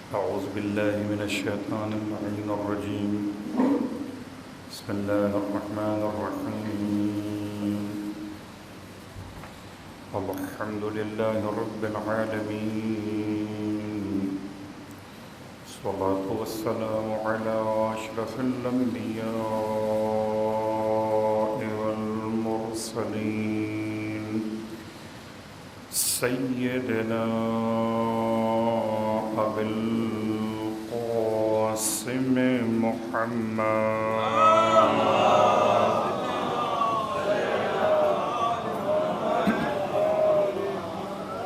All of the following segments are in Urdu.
أعوذ بالله من الشيطان اللعين الرجيم. بسم الله الرحمن الرحيم. الحمد لله رب العالمين، الصلاة والسلام على أشرف الأنبياء والمرسلين سيدنا أبي القاسم محمد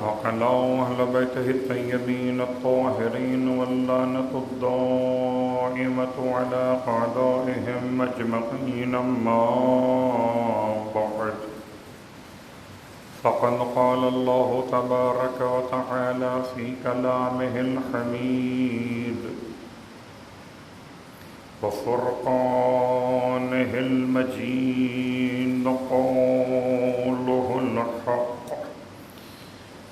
وعلى أهل بيته الطيبين الطاهرين واللعنة الدائمة على أعدائهم أجمعين. أما بعد، فقد قال الله تبارك وتعالى في كلامه الحميد وفرقانه المجيد قوله الحق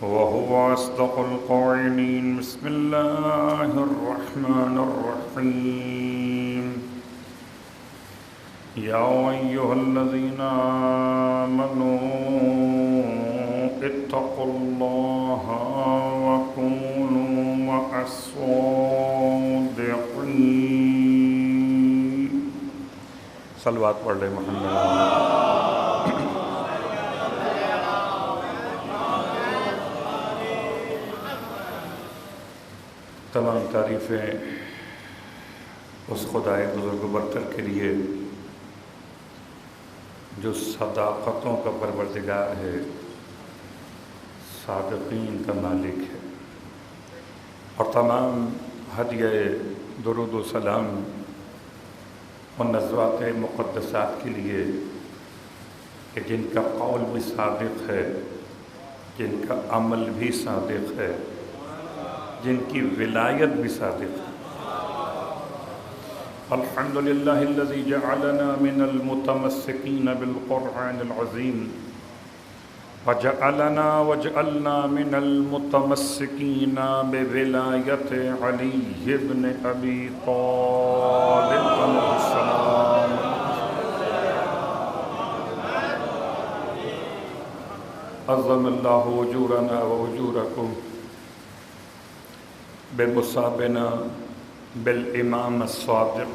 وهو أصدق القائلين. بسم الله الرحمن الرحيم. يا أيها الذين آمنوا اتقوا الله وكونوا مع الصادقين. صلوات پڑھ لیں محمد. تمام تعریفیں اس خدائے بزرگ و برتر کے لیے جو صداقتوں کا پروردگار ہے، صادقین کا مالک ہے، اور تمام ہدیہ درود و سلام اور نزوات مقدسات کے لیے کہ جن کا قول بھی صادق ہے، جن کا عمل بھی صادق ہے، جن کی ولایت بھی صادق ہے. الحمدللہ الذی جعلنا من المتمسکین بالقرآن العظیم وجعلنا من المتمسکین بولایت علی بن ابی طالب علیہ السلام. عظم اللہ اجورنا واجورکم بمصابنا بالامام الصادق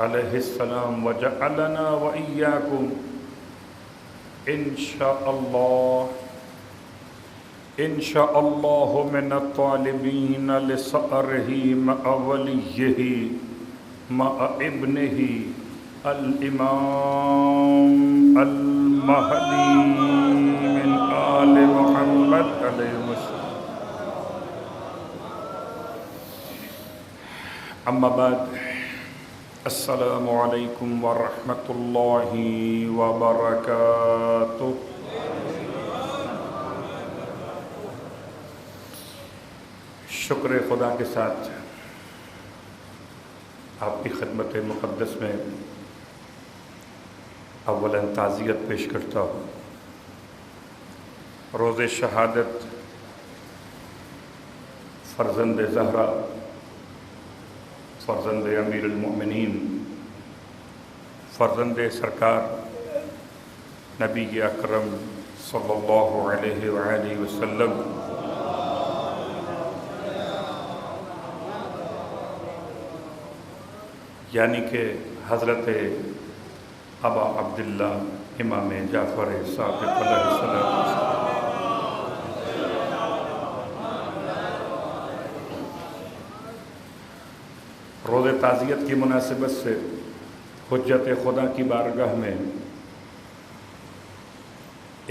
علیہ السلام وجعلنا وإياكم ان شاء اللہ من الطالبین لثأرہ مع ولیہ مع ابنہ الامام المہدی من آل محمد علیہ السلام. اما بعد، السلام علیکم ورحمۃ اللہ وبرکاتہ. شکر خدا کے ساتھ آپ کی خدمت مقدس میں اولاً تعزیت پیش کرتا ہوں. روز شہادت فرزند زہرا، فرزند امیر المؤمنین، فرزند سرکار نبی اکرم صلی اللہ علیہ وآلہ وسلم یعنی کہ حضرت ابا عبداللہ امام جعفر صادق علیہ السلام. روز تعزیت کی مناسبت سے حجت خدا کی بارگاہ میں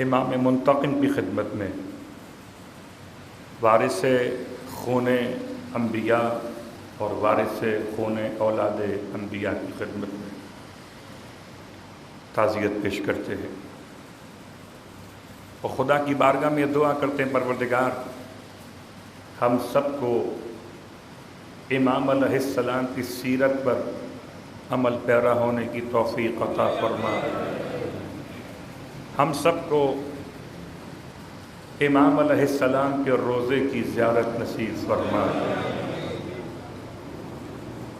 امام منتقم کی خدمت میں، وارث خون انبیاء اور وارث خون اولاد انبیاء کی خدمت میں تعزیت پیش کرتے ہیں اور خدا کی بارگاہ میں دعا کرتے ہیں، پروردگار ہم سب کو امام علیہ السلام کی سیرت پر عمل پیرا ہونے کی توفیق عطا فرما. ہم سب کو امام علیہ السلام کے روضے کی زیارت نصیب فرما.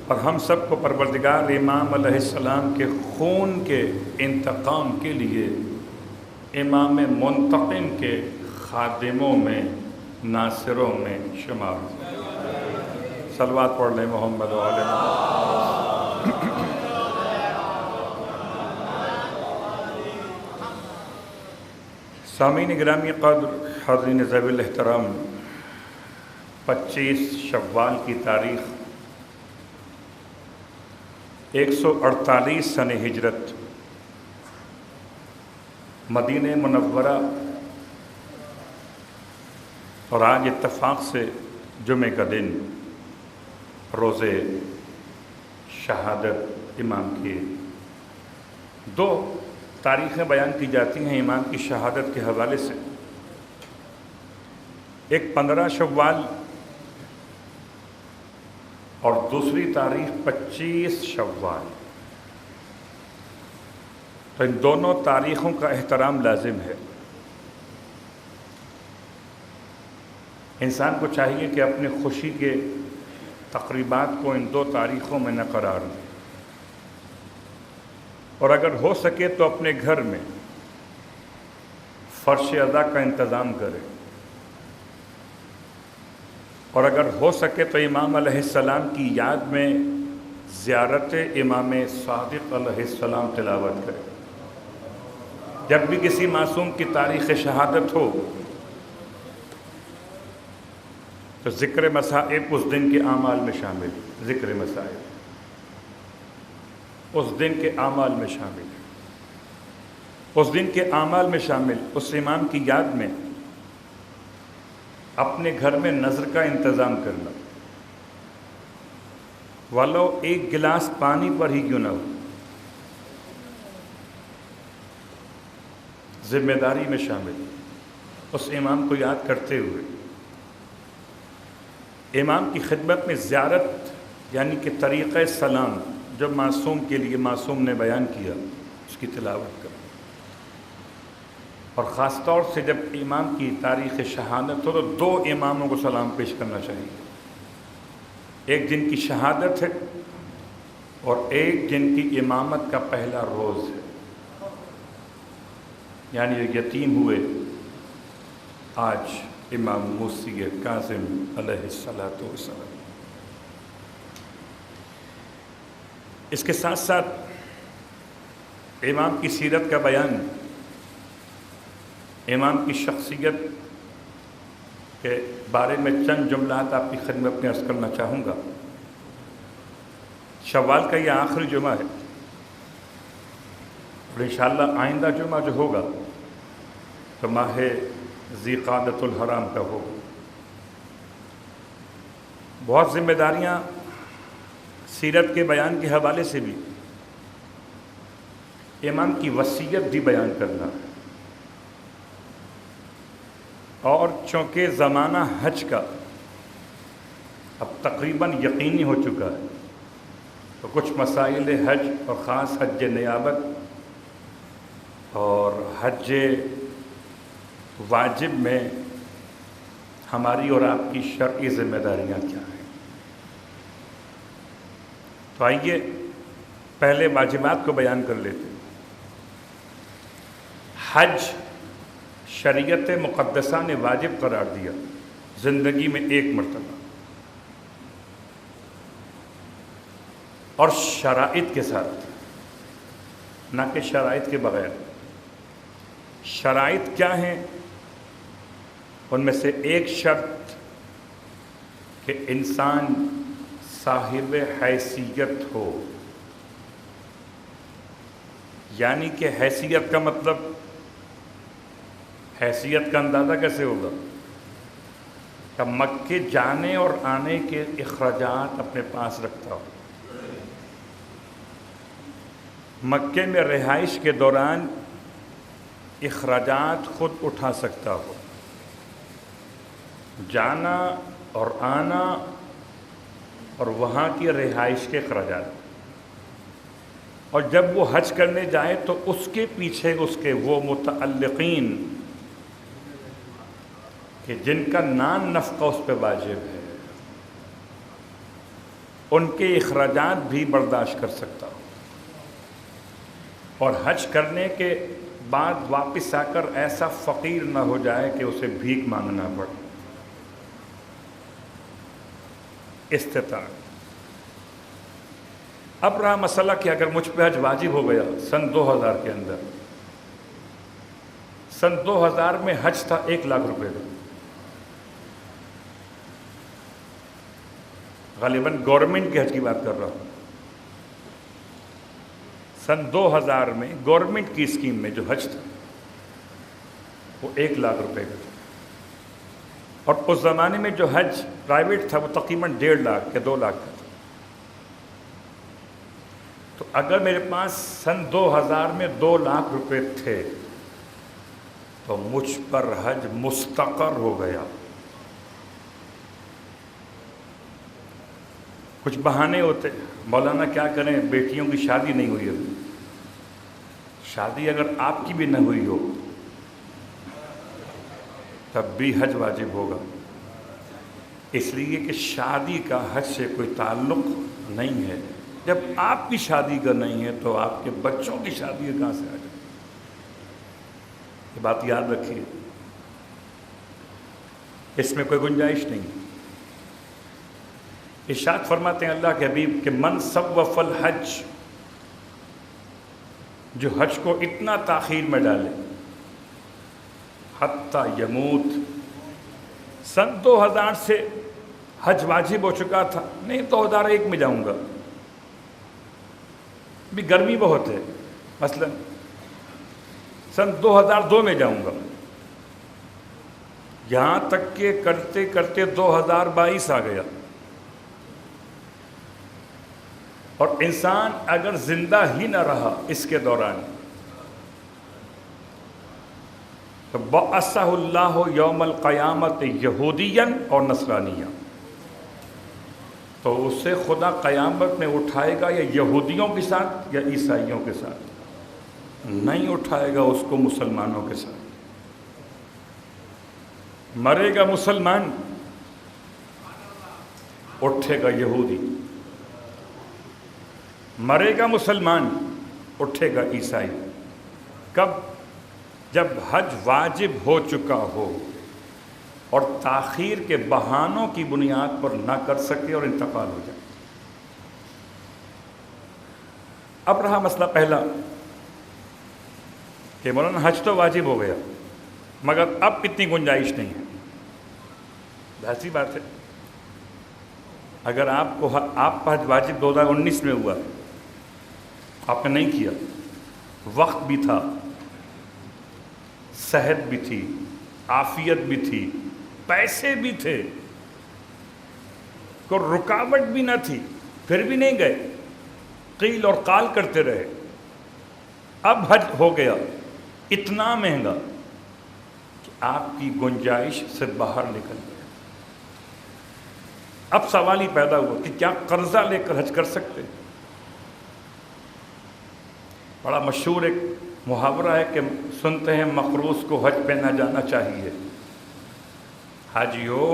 اور ہم سب کو پروردگار امام علیہ السلام کے خون کے انتقام کے لیے امام منتقم کے خادموں میں، ناصروں میں شمار۔ صلوات پڑھ لیں محمد و آل محمد۔ سامعین گرامی قدر، حاضرین ذوی الاحترام، 25 شوال کی تاریخ 148 سنہ ہجرت، مدینہ منورہ، اور آج اتفاق سے جمعہ کا دن، روز شہادت امام کی۔ دو تاریخیں بیان کی جاتی ہیں امام کی شہادت کے حوالے سے، ایک 15 شوال اور دوسری تاریخ 25 شوال۔ تو ان دونوں تاریخوں کا احترام لازم ہے۔ انسان کو چاہیے کہ اپنی خوشی کے تقریبات کو ان دو تاریخوں میں نہ قرار دے، اور اگر ہو سکے تو اپنے گھر میں فرش ادا کا انتظام کرے، اور اگر ہو سکے تو امام علیہ السلام کی یاد میں زیارت امام صادق علیہ السلام تلاوت کرے۔ جب بھی کسی معصوم کی تاریخ شہادت ہو تو ذکر مصائب اس دن کے اعمال میں شامل، ذکر مصائب اس دن کے اعمال میں شامل، اس دن کے اعمال میں شامل، اس امام کی یاد میں اپنے گھر میں نظر کا انتظام کرنا، والو ایک گلاس پانی پر ہی کیوں نہ ہو، ذمہ داری میں شامل، اس امام کو یاد کرتے ہوئے امام کی خدمت میں زیارت، یعنی کہ طریقہ سلام جو معصوم کے لیے معصوم نے بیان کیا، اس کی تلاوت کرنا۔ اور خاص طور سے جب امام کی تاریخ شہادت ہو تو دو اماموں کو سلام پیش کرنا چاہیے، ایک جن کی شہادت ہے اور ایک جن کی امامت کا پہلا روز ہے، یعنی یہ یتیم ہوئے آج امام موسی کاظم علیہ السلام۔ اس کے ساتھ ساتھ امام کی سیرت کا بیان، امام کی شخصیت کے بارے میں چند جملات آپ کی خدمت میں عرض کرنا چاہوں گا۔ شوال کا یہ آخری جمعہ ہے، اور انشاءاللہ آئندہ جمعہ جو ہوگا تو ماہ ذی قعدۃ الحرام کا ہوگا۔ بہت ذمہ داریاں سیرت کے بیان کے حوالے سے بھی، امام کی وصیت بھی بیان کرنا ہے، اور چونکہ زمانہ حج کا اب تقریباً یقینی ہو چکا ہے تو کچھ مسائل حج اور خاص حج نیابت اور حج واجب میں ہماری اور آپ کی شرعی ذمہ داریاں کیا ہیں۔ تو آئیے پہلے واجبات کو بیان کر لیتے ہیں۔ حج شریعت مقدسہ نے واجب قرار دیا زندگی میں ایک مرتبہ، اور شرائط کے ساتھ، نہ کہ شرائط کے بغیر۔ شرائط کیا ہیں؟ ان میں سے ایک شرط کہ انسان صاحب حیثیت ہو، یعنی کہ حیثیت کا مطلب، حیثیت کا اندازہ کیسے ہوگا؟ کہ مکے جانے اور آنے کے اخراجات اپنے پاس رکھتا ہو، مکے میں رہائش کے دوران اخراجات خود اٹھا سکتا ہو، جانا اور آنا اور وہاں کی رہائش کے اخراجات، اور جب وہ حج کرنے جائے تو اس کے پیچھے اس کے وہ متعلقین کہ جن کا نان نفقہ اس پہ واجب ہے، ان کے اخراجات بھی برداشت کر سکتا ہو، اور حج کرنے کے بعد واپس آ کر ایسا فقیر نہ ہو جائے کہ اسے بھیک مانگنا پڑے۔ استطاعت۔ اب رہا مسئلہ کہ اگر مجھ پہ حج واجب ہو گیا سن 2000 کے اندر، سن 2000 میں حج تھا 1,00,000 روپے کا، غالباً گورنمنٹ کے حج کی بات کر رہا ہوں۔ سن 2000 میں گورنمنٹ کی اسکیم میں جو حج تھا وہ 1,00,000 روپے کا تھا، اور اس زمانے میں جو حج پرائیویٹ تھا وہ تقریباً 1.5 لاکھ یا 2 لاکھ کا تھا۔ تو اگر میرے پاس سن 2000 میں 2 لاکھ روپے تھے تو مجھ پر حج مستقر ہو گیا۔ کچھ بہانے ہوتے، مولانا کیا کریں بیٹیوں کی شادی نہیں ہوئی ابھی۔ شادی اگر آپ کی بھی نہ ہوئی ہو تب بھی حج واجب ہوگا، اس لیے کہ شادی کا حج سے کوئی تعلق نہیں ہے۔ جب آپ کی شادی کا نہیں ہے تو آپ کے بچوں کی شادی کہاں سے آ جائے؟ یہ بات یاد رکھیے، اس میں کوئی گنجائش نہیں۔ ارشاد فرماتے ہیں اللہ کے حبیب کہ من صوف الحج، جو حج کو اتنا تاخیر میں ڈالے حتی یموت، سن 2000 سے حج واجب ہو چکا تھا، نہیں 2001 میں جاؤں گا، بھی گرمی بہت ہے، مثلا سن 2002 میں جاؤں گا، یہاں تک کہ کرتے کرتے 2022 آ گیا، اور انسان اگر زندہ ہی نہ رہا اس کے دوران تو بَعَثَہُ اللَّهُ یوم القیامت یہودیاً اور نصرانیاً، تو اسے خدا قیامت میں اٹھائے گا یا یہودیوں کے ساتھ یا عیسائیوں کے ساتھ، نہیں اٹھائے گا اس کو مسلمانوں کے ساتھ۔ مرے گا مسلمان، اٹھے گا یہودی، مرے گا مسلمان، اٹھے گا عیسائی۔ کب؟ جب حج واجب ہو چکا ہو اور تاخیر کے بہانوں کی بنیاد پر نہ کر سکے اور انتقال ہو جائے۔ اب رہا مسئلہ پہلا کہ مولانا حج تو واجب ہو گیا مگر اب اتنی گنجائش نہیں ہے۔ ایسی بات ہے، اگر آپ کا حج واجب 2019 میں ہوا، آپ نے نہیں کیا، وقت بھی تھا، صحت بھی تھی، عافیت بھی تھی، پیسے بھی تھے، کوئی رکاوٹ بھی نہ تھی، پھر بھی نہیں گئے، قیل اور قال کرتے رہے، اب حج ہو گیا اتنا مہنگا کہ آپ کی گنجائش سے باہر نکل گئے۔ اب سوال ہی پیدا ہوا کہ کیا قرضہ لے کر حج کر سکتے؟ بڑا مشہور ایک محاورہ ہے کہ سنتے ہیں مقروض کو حج پہ نہ جانا چاہیے۔ حاجیو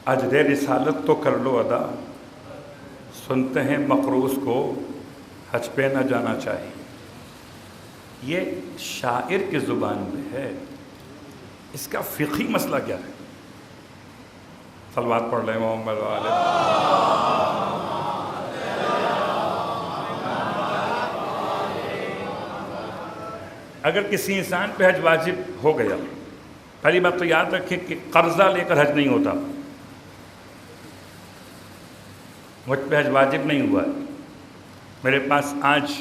اجر رسالت تو کر لو ادا، سنتے ہیں مقروض کو حج پہ نہ جانا چاہیے۔ یہ شاعر کی زبان میں ہے، اس کا فقہی مسئلہ کیا ہے؟ صلوات پڑھ لیں محمد علیہ۔ اگر کسی انسان پہ حج واجب ہو گیا، پہلی بات تو یاد رکھیں کہ قرضہ لے کر حج نہیں ہوتا۔ مجھ پہ حج واجب نہیں ہوا ہے، میرے پاس آج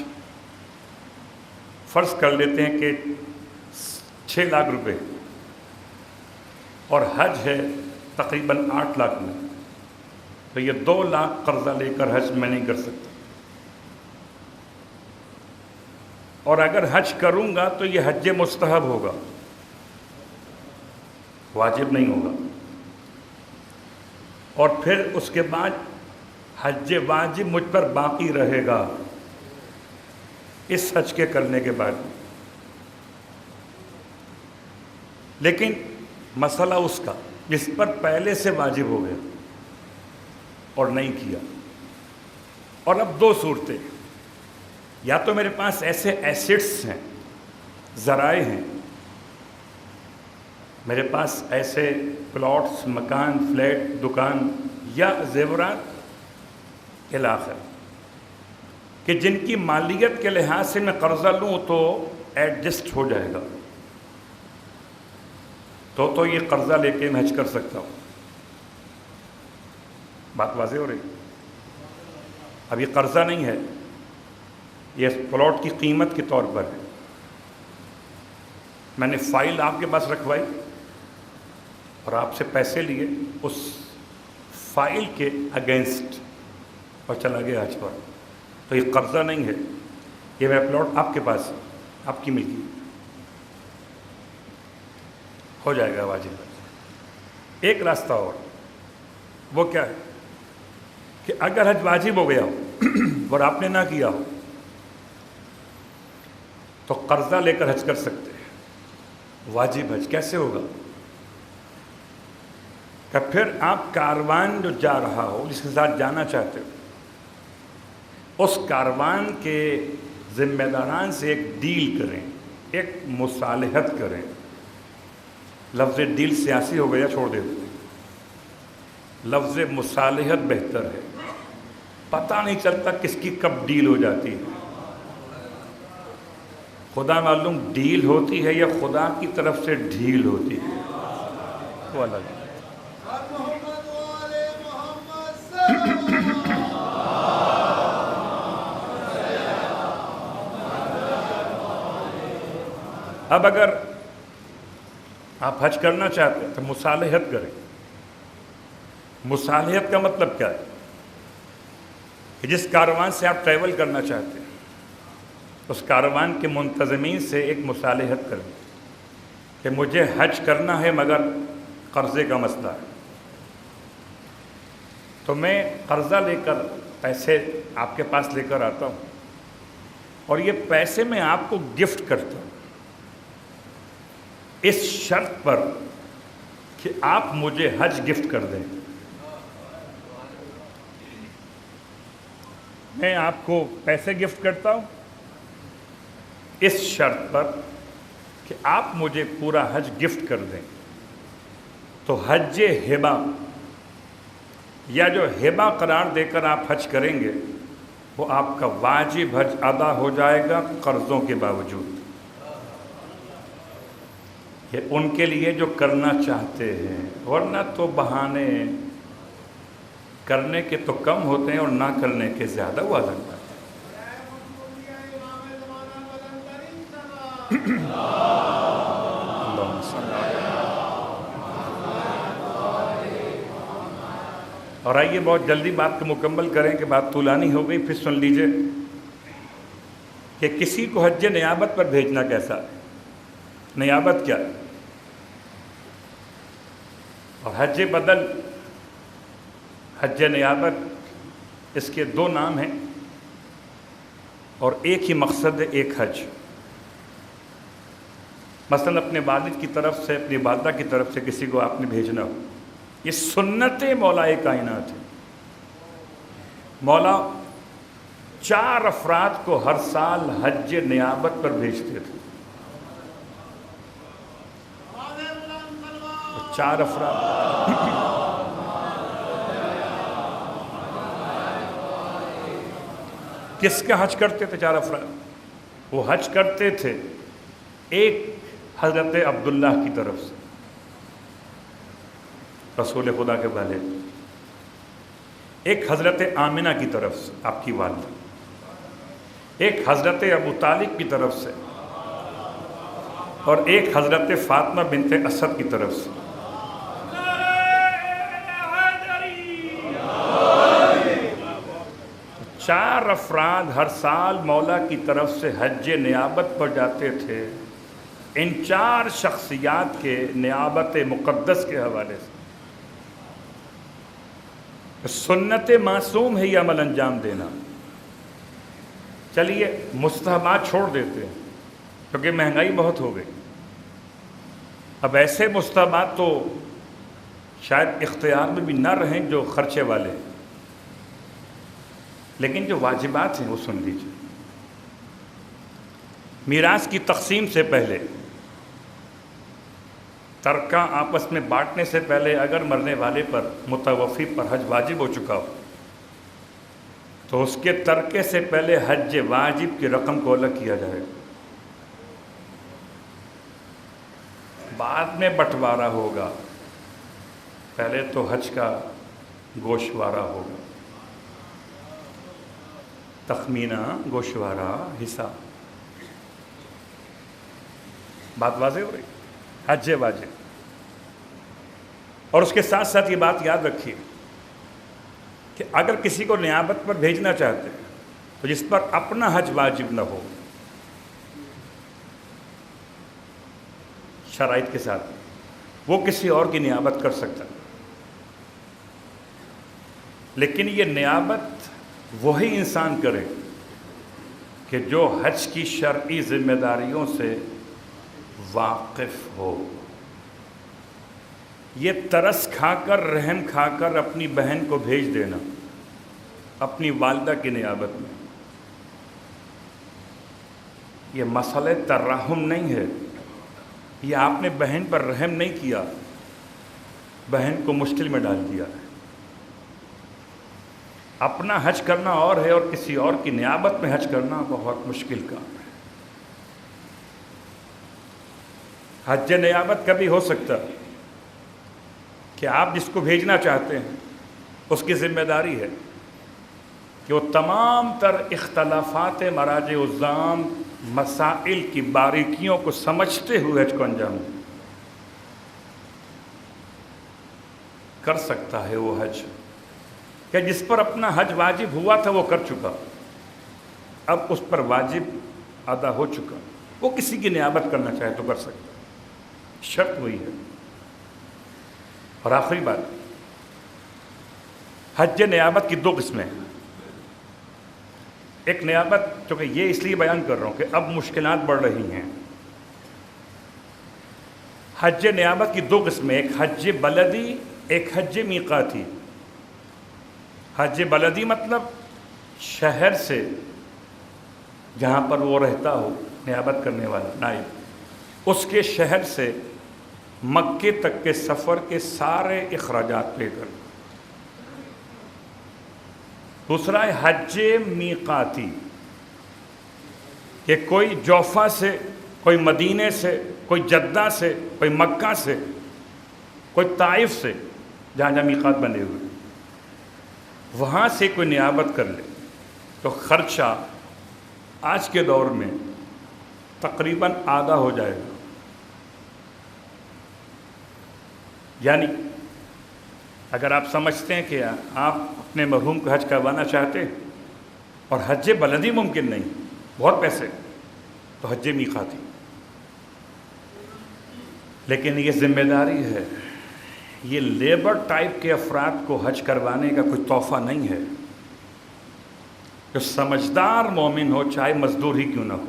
فرض کر لیتے ہیں کہ 6 لاکھ روپے اور حج ہے تقریباً 8 لاکھ میں، تو یہ 2 لاکھ قرضہ لے کر حج میں نہیں کر سکتا، اور اگر حج کروں گا تو یہ حج مستحب ہوگا، واجب نہیں ہوگا، اور پھر اس کے بعد حج واجب مجھ پر باقی رہے گا اس حج کے کرنے کے بعد۔ لیکن مسئلہ اس کا جس پر پہلے سے واجب ہو گیا، اور نہیں کیا. اور اب دو صورتیں، یا تو میرے پاس ایسے ایسٹس ہیں، ذرائع ہیں، میرے پاس ایسے پلاٹس، مکان، فلیٹ، دکان یا زیورات الاخر کہ جن کی مالیت کے لحاظ سے میں قرضہ لوں تو ایڈجسٹ ہو جائے گا، تو یہ قرضہ لے کے میں حج کر سکتا ہوں. بات واضح ہو رہی؟ اب یہ قرضہ نہیں ہے، یہ پلاٹ کی قیمت کے طور پر ہے. میں نے فائل آپ کے پاس رکھوائی اور آپ سے پیسے لیے اس فائل کے اگینسٹ اور چلا گیا حج پر، تو یہ قرضہ نہیں ہے، یہ میرا پلاٹ آپ کے پاس ہے، آپ کی ملکی ہو جائے گا واجب. ایک راستہ اور، وہ کیا ہے کہ اگر حج واجب ہو گیا ہو اور آپ نے نہ کیا ہو تو قرضہ لے کر حج کر سکتے ہیں. واجب حج کیسے ہوگا؟ کہ پھر آپ کاروان جو جا رہا ہو، جس کے ساتھ جانا چاہتے ہو، اس کاروان کے ذمہ داران سے ایک ڈیل کریں، ایک مصالحت کریں. لفظ ڈیل سیاسی ہو گیا، چھوڑ دیتے ہیں، لفظ مصالحت بہتر ہے. پتہ نہیں چلتا کس کی کب ڈیل ہو جاتی ہے. خدا معلوم ڈیل ہوتی ہے یا خدا کی طرف سے ڈھیل ہوتی ہے، وہ الگ ہے. اب اگر آپ حج کرنا چاہتے ہیں تو مصالحت کریں. مصالحت کا مطلب کیا ہے؟ کہ جس کاروان سے آپ ٹریول کرنا چاہتے ہیں اس کاروان کے منتظمین سے ایک مصالحت کریں کہ مجھے حج کرنا ہے مگر قرضے کا مسئلہ ہے، تو میں قرضہ لے کر پیسے آپ کے پاس لے کر آتا ہوں اور یہ پیسے میں آپ کو گفٹ کرتا ہوں اس شرط پر کہ آپ مجھے حج گفٹ کر دیں. میں آپ کو پیسے گفٹ کرتا ہوں اس شرط پر کہ آپ مجھے پورا حج گفٹ کر دیں. تو حج ہبہ یا جو ہبہ قرار دے کر آپ حج کریں گے وہ آپ کا واجب حج ادا ہو جائے گا قرضوں کے باوجود. یہ ان کے لیے جو کرنا چاہتے ہیں، ورنہ تو بہانے کرنے کے تو کم ہوتے ہیں اور نہ کرنے کے زیادہ ہوا لگتا ہے. اور آئیے بہت جلدی بات کو مکمل کریں کہ بات طولانی ہو گئی. پھر سن لیجئے کہ کسی کو حج نیابت پر بھیجنا کیسا ہے. نیابت کیا ہے اور حج بدل، حج نیابت، اس کے دو نام ہیں اور ایک ہی مقصد ہے، ایک حج. مثلا اپنے والد کی طرف سے، اپنی والدہ کی طرف سے کسی کو آپ نے بھیجنا ہو، یہ سنت مولا کائنات ہے. مولا 4 افراد کو ہر سال حج نیابت پر بھیجتے تھے. 4 افراد کس کا حج کرتے تھے؟ 4 افراد وہ حج کرتے تھے. ایک حضرت عبداللہ کی طرف سے، رسول خدا کے والد. ایک حضرت آمنہ کی طرف سے، آپ کی والدہ. ایک حضرت ابو طالب کی طرف سے اور ایک حضرت فاطمہ بنت اسد کی طرف سے. چار افراد ہر سال مولا کی طرف سے حج نیابت پر جاتے تھے. ان 4 شخصیات کے نیابت مقدس کے حوالے سے سنت معصوم ہے یہ عمل انجام دینا. چلیے مستحبات چھوڑ دیتے ہیں کیونکہ مہنگائی بہت ہو گئی. اب ایسے مستحبات تو شاید اختیار میں بھی نہ رہیں جو خرچے والے. لیکن جو واجبات ہیں وہ سن لیجیے۔ میراث کی تقسیم سے پہلے، ترکہ آپس میں بانٹنے سے پہلے اگر مرنے والے پر، متوفی پر حج واجب ہو چکا ہو تو اس کے ترکے سے پہلے حج واجب کی رقم کو الگ کیا جائے گا۔ بعد میں بٹوارا ہوگا، پہلے تو حج کا گوشوارہ ہوگا، تخمینہ، گوشوارہ، حصہ۔ بات واضح ہو رہی؟ حج واجب۔ اور اس کے ساتھ ساتھ یہ بات یاد رکھیے کہ اگر کسی کو نیابت پر بھیجنا چاہتے ہیں تو جس پر اپنا حج واجب نہ ہو، شرائط کے ساتھ، وہ کسی اور کی نیابت کر سکتا ہے، لیکن یہ نیابت وہی انسان کرے کہ جو حج کی شرعی ذمہ داریوں سے واقف ہو۔ یہ ترس کھا کر، رحم کھا کر اپنی بہن کو بھیج دینا اپنی والدہ کی نیابت میں، یہ مسئلہ ترحم نہیں ہے، یہ آپ نے بہن پر رحم نہیں کیا، بہن کو مشکل میں ڈال دیا ہے۔ اپنا حج کرنا اور ہے اور کسی اور کی نیابت میں حج کرنا بہت مشکل کام ہے۔ حج نیابت کبھی ہو سکتا ہے کہ آپ جس کو بھیجنا چاہتے ہیں اس کی ذمہ داری ہے کہ وہ تمام تر اختلافات مراجع الزام، مسائل کی باریکیوں کو سمجھتے ہوئے حج کو انجام دے۔ کر سکتا ہے وہ حج کہ جس پر اپنا حج واجب ہوا تھا وہ کر چکا، اب اس پر واجب ادا ہو چکا، وہ کسی کی نیابت کرنا چاہے تو کر سکتا، شرط وہی ہے۔ اور آخری بات، حج نیابت کی دو قسمیں ہیں۔ ایک نیابت، چونکہ یہ اس لیے بیان کر رہا ہوں کہ اب مشکلات بڑھ رہی ہیں، حج نیابت کی دو قسمیں، ایک حج بلدی، ایک حج میقاتی۔ حج بلدی مطلب شہر سے جہاں پر وہ رہتا ہو نیابت کرنے والا نائب، اس کے شہر سے مکے تک کے سفر کے سارے اخراجات پے کر۔ دوسرا ہے حج میقاتی، کہ کوئی جوفہ سے، کوئی مدینے سے، کوئی جدہ سے، کوئی مکہ سے، کوئی طائف سے، جہاں جہاں میقات بنے ہوئے، وہاں سے کوئی نیابت کر لے تو خرچہ آج کے دور میں تقریباً آدھا ہو جائے گا۔ یعنی اگر آپ سمجھتے ہیں کہ آپ اپنے مرحوم کو حج کروانا چاہتے ہیں اور حج بلدی ممکن نہیں، بہت پیسے، تو حج میقاتی۔ لیکن یہ ذمہ داری ہے، یہ لیبر ٹائپ کے افراد کو حج کروانے کا کوئی تحفہ نہیں ہے۔ جو سمجھدار مومن ہو، چاہے مزدور ہی کیوں نہ ہو،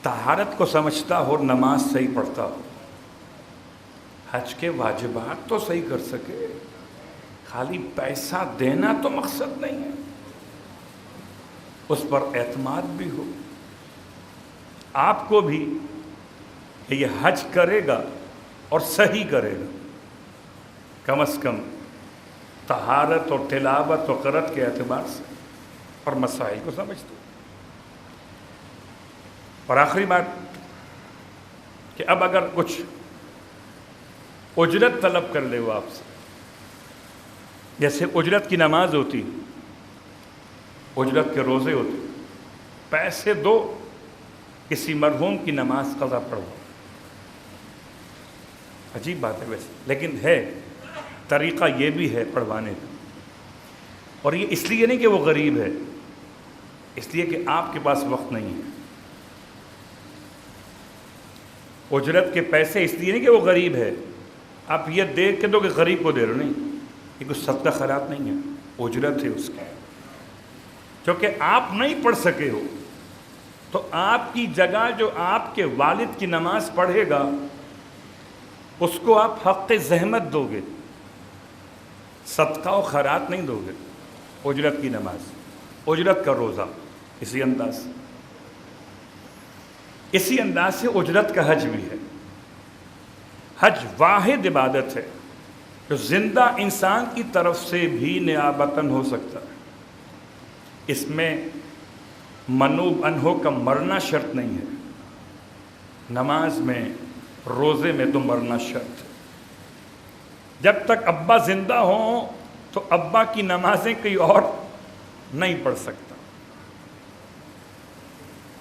طہارت کو سمجھتا ہو، نماز صحیح پڑھتا ہو، حج کے واجبات تو صحیح کر سکے، خالی پیسہ دینا تو مقصد نہیں ہے، اس پر اعتماد بھی ہو، آپ کو بھی کہ یہ حج کرے گا اور صحیح کرے گا، کم از کم طہارت اور تلاوت و قرأت کے اعتبار سے، اور مسائل کو سمجھتے۔ اور آخری بات کہ اب اگر کچھ اجرت طلب کر لے وہ آپ سے، جیسے اجرت کی نماز ہوتی، اجرت کے روزے ہوتے، پیسے دو، کسی مرحوم کی نماز قضا پڑھو، عجیب بات ہے ویسے، لیکن ہے طریقہ یہ بھی ہے پڑھوانے کا۔ اور یہ اس لیے نہیں کہ وہ غریب ہے، اس لیے کہ آپ کے پاس وقت نہیں ہے۔ اجرت کے پیسے اس لیے نہیں کہ وہ غریب ہے، آپ یہ دیکھ کے دو کہ غریب کو دے رہے، نہیں، یہ کوئی صدقہ خیرات نہیں ہے، اجرت ہے اس کی۔ کیونکہ آپ نہیں پڑھ سکے ہو تو آپ کی جگہ جو آپ کے والد کی نماز پڑھے گا اس کو آپ حق زحمت دو گے، صدقہ و خیرات نہیں دو گے۔ اجرت کی نماز، اجرت کا روزہ، اسی انداز سے اجرت کا حج بھی ہے۔ حج واحد عبادت ہے جو زندہ انسان کی طرف سے بھی نیابتاً ہو سکتا ہے۔ اس میں منوب انہو کا مرنا شرط نہیں ہے، نماز میں، روزے میں تو مرنا شرط ہے۔ جب تک ابا زندہ ہوں تو ابا کی نمازیں کوئی اور نہیں پڑھ سکتا،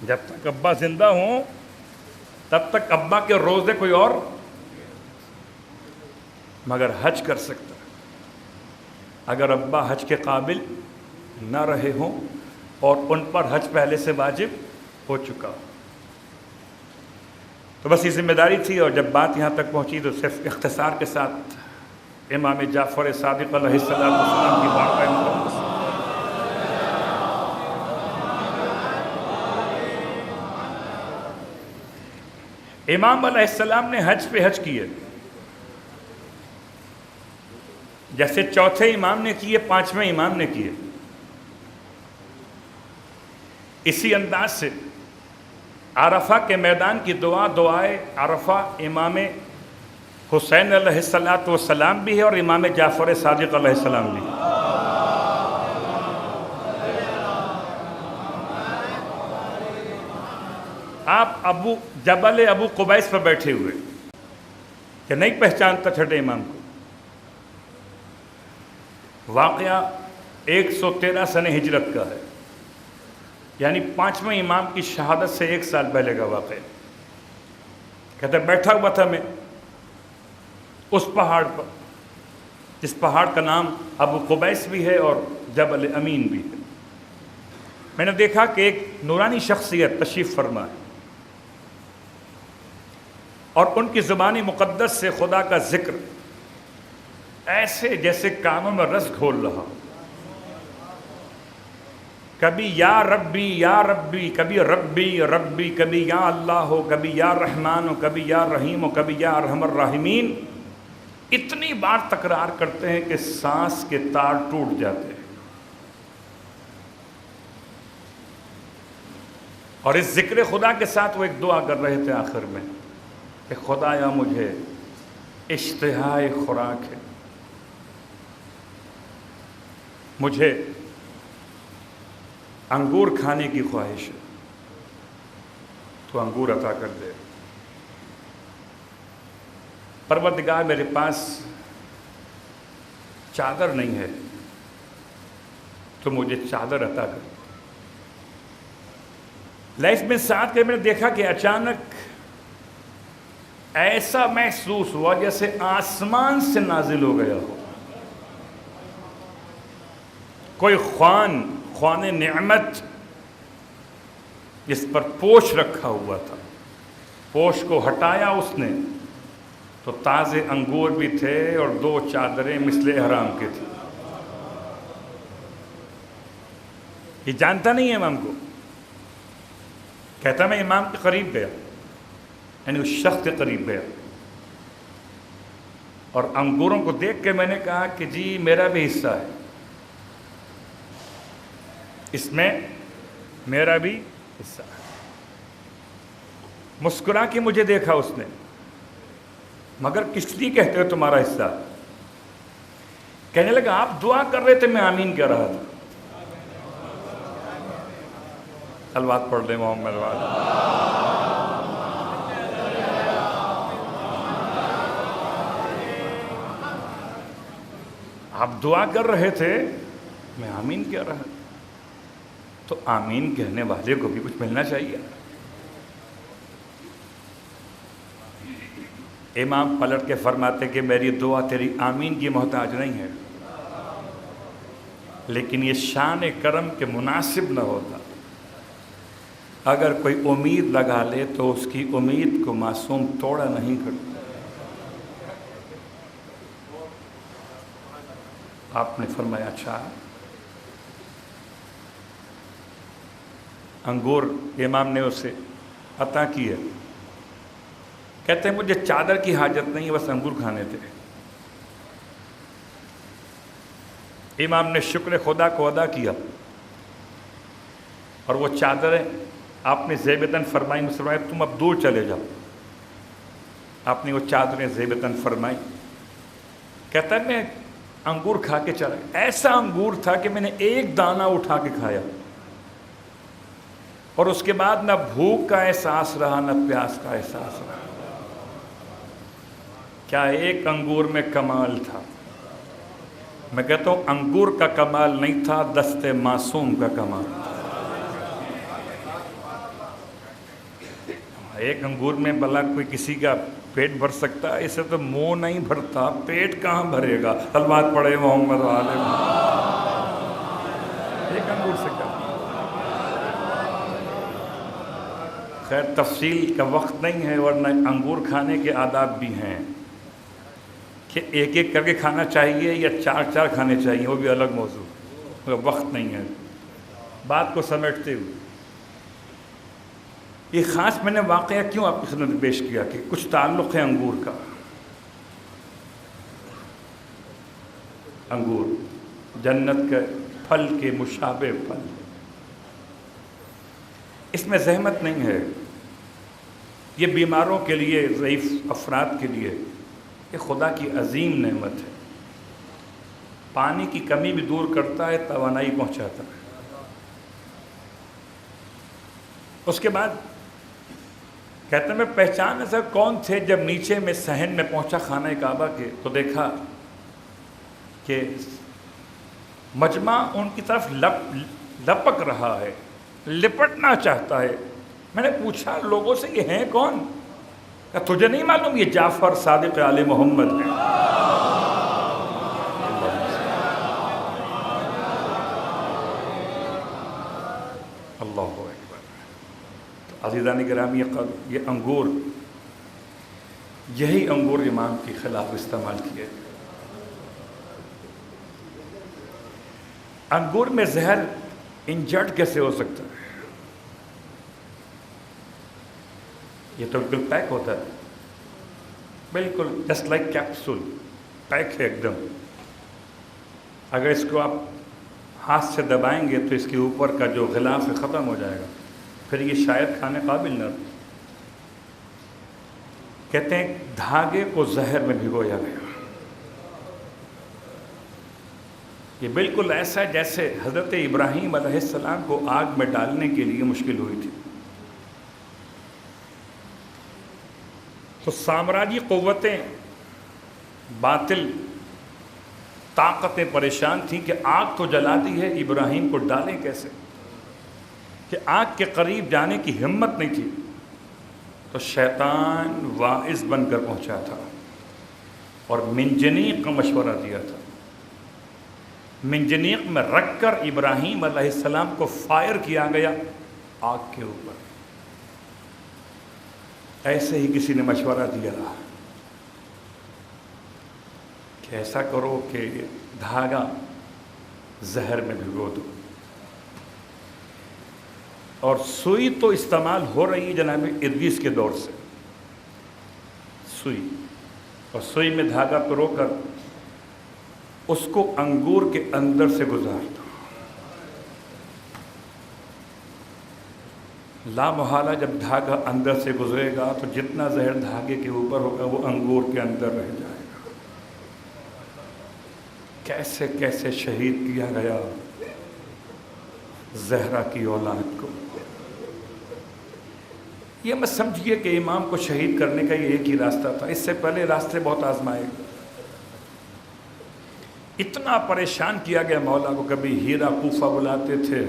جب تک ابا زندہ ہوں تب تک ابا کے روزے کوئی اور مگر حج کر سکتا ہے۔ اگر ابا حج کے قابل نہ رہے ہوں اور ان پر حج پہلے سے واجب ہو چکا ہو تو بس یہ ذمہ داری تھی، اور جب بات یہاں تک پہنچی تو صرف اختصار کے ساتھ امام جعفر صادق علیہ السلام کی واقعہ مقدس۔ امام علیہ السلام نے حج پہ حج کیے، جیسے چوتھے امام نے کیے، پانچویں امام نے کیے۔ اسی انداز سے عرفہ کے میدان کی دعائے عرفہ امام حسین علیہ السلام بھی ہے اور امام جعفر صادق علیہ السلام بھی۔ آپ جبل ابو قبیس پر بیٹھے ہوئے کہ نہیں پہچانتا چھٹے امام کو۔ واقعہ 113 سنہ ہجرت کا ہے، یعنی پانچویں امام کی شہادت سے 1 سال پہلے کا واقعہ۔ کہتے بیٹھا ہوا تھا میں اس پہاڑ پر، جس پہاڑ کا نام ابو قبیس بھی ہے اور جبل امین بھی ہے۔ میں نے دیکھا کہ ایک نورانی شخصیت تشریف فرما ہے اور ان کی زبان مقدس سے خدا کا ذکر ایسے جیسے کانوں میں رس گھول رہا، کبھی یا ربی یا ربی، کبھی ربی ربی، کبھی یا اللہ ہو، کبھی یا رحمان ہو، کبھی یا رحیم ہو، کبھی یا ارحم الراحمین۔ اتنی بار تکرار کرتے ہیں کہ سانس کے تار ٹوٹ جاتے ہیں۔ اور اس ذکر خدا کے ساتھ وہ ایک دعا کر رہے تھے آخر میں کہ خدایا مجھے اشتہائے خوراک ہے، مجھے انگور کھانے کی خواہش ہے، تو انگور عطا کر دے۔ پروردگار میرے پاس چادر نہیں ہے تو مجھے چادر عطا کر۔ لائف میں ساتھ کے میں نے دیکھا کہ اچانک ایسا محسوس ہوا جیسے آسمان سے نازل ہو گیا ہو کوئی خوان نعمت، جس پر پوش رکھا ہوا تھا۔ پوش کو ہٹایا اس نے تو تازے انگور بھی تھے اور 2 چادریں مثل احرام کے تھیں۔ یہ جانتا نہیں ہے امام کو، کہتا میں امام کے قریب گیا، یعنی اس شخص کے قریب گیا اور انگوروں کو دیکھ کے میں نے کہا کہ جی میرا بھی حصہ ہے، اس میں میرا بھی حصہ ہے۔ مسکرا کے مجھے دیکھا اس نے، مگر کس لیے کہتے ہو تمہارا حصہ؟ کہنے لگا آپ دعا کر رہے تھے، میں آمین کہہ رہا تھا۔ صلوات پڑھ لیں محمد وعلیہ۔ آپ دعا کر رہے تھے، میں آمین کہہ رہا تھا، تو آمین کہنے والے کو بھی کچھ ملنا چاہیے۔ امام پلٹ کے فرماتے کہ میری دعا تیری آمین کی محتاج نہیں ہے، لیکن یہ شان کرم کے مناسب نہ ہوتا۔ اگر کوئی امید لگا لے تو اس کی امید کو معصوم توڑا نہیں کرتا۔ آپ نے فرمایا اچھا۔ انگور امام نے اسے عطا کیے، کہتے ہیں مجھے چادر کی حاجت نہیں، بس انگور کھانے تھے۔ امام نے شکر خدا کو ادا کیا اور وہ چادریں آپ نے زیب تن فرمائی، مسلمان تم اب دور چلے جاؤ. آپ نے وہ چادریں زیب تن فرمائی. کہتا ہے میں انگور کھا کے چلا، ایسا انگور تھا کہ میں نے ایک دانہ اٹھا کے کھایا اور اس کے بعد نہ بھوک کا احساس رہا نہ پیاس کا احساس رہا. کیا ایک انگور میں کمال تھا. میں کہتا ہوں انگور کا کمال نہیں تھا، دست معصوم کا کمال. ایک انگور میں بھلا کوئی کسی کا پیٹ بھر سکتا ہے، اسے تو منہ نہیں بھرتا، پیٹ کہاں بھرے گا. صلوات پڑھے محمد و آل محمد. ایک انگور سے کیا. خیر تفصیل کا وقت نہیں ہے، ورنہ انگور کھانے کے آداب بھی ہیں کہ ایک ایک کر کے کھانا چاہیے یا چار چار کھانے چاہیے، وہ بھی الگ موضوع، مگر وقت نہیں ہے. بات کو سمیٹتے ہوئے یہ خاص میں نے واقعہ کیوں آپ کی خدمت میں پیش کیا کہ کچھ تعلق ہے انگور کا. انگور جنت کے پھل کے مشابہ پھل، اس میں زحمت نہیں ہے. یہ بیماروں کے لیے، ضعیف افراد کے لیے یہ خدا کی عظیم نعمت ہے. پانی کی کمی بھی دور کرتا ہے، توانائی پہنچاتا ہے. اس کے بعد کہتے ہیں میں پہچان نہ سکا کون تھے. جب نیچے میں صحن میں پہنچا خانہ کعبہ کے تو دیکھا کہ مجمع ان کی طرف لپک رہا ہے، لپٹنا چاہتا ہے. میں نے پوچھا لوگوں سے یہ ہیں کون؟ کہ تجھے نہیں معلوم یہ جعفر صادق آل محمد ہیں. اللہ اکبر. عزیزان گرامی یہ انگور، یہی انگور امام کے خلاف استعمال کیے. انگور میں زہر انجرڈ کیسے ہو سکتا ہے؟ یہ تو بالکل پیک ہوتا ہے، بالکل جسٹ لائک کیپسول پیک ہے ایک دم. اگر اس کو آپ ہاتھ سے دبائیں گے تو اس کے اوپر کا جو غلاف ہے ختم ہو جائے گا، پھر یہ شاید کھانے قابل نہ رہے. کہتے ہیں دھاگے کو زہر میں بھگویا گیا. یہ بالکل ایسا ہے جیسے حضرت ابراہیم علیہ السلام کو آگ میں ڈالنے کے لیے مشکل ہوئی تھی. تو سامراجی قوتیں، باطل طاقتیں پریشان تھیں کہ آگ تو جلا دی ہے، ابراہیم کو ڈالیں کیسے، کہ آگ کے قریب جانے کی ہمت نہیں تھی. تو شیطان واعظ بن کر پہنچا تھا اور منجنیق کا مشورہ دیا تھا. منجنیق میں رکھ کر ابراہیم علیہ السلام کو فائر کیا گیا آگ کے اوپر. ایسے ہی کسی نے مشورہ دیا کہ ایسا کرو کہ دھاگا زہر میں بھگو دو. اور سوئی تو استعمال ہو رہی ہے جناب ادریس کے دور سے، سوئی، اور سوئی میں دھاگا پرو کر اس کو انگور کے اندر سے گزار دو. لا محالہ جب دھاگا اندر سے گزرے گا تو جتنا زہر دھاگے کے اوپر ہوگا وہ انگور کے اندر رہ جائے گا. کیسے کیسے شہید کیا گیا زہرا کی اولاد کو. یہ مت سمجھیے کہ امام کو شہید کرنے کا یہ ایک ہی راستہ تھا، اس سے پہلے راستے بہت آزمائے. اتنا پریشان کیا گیا مولا کو، کبھی ہیرا کوفہ بلاتے تھے،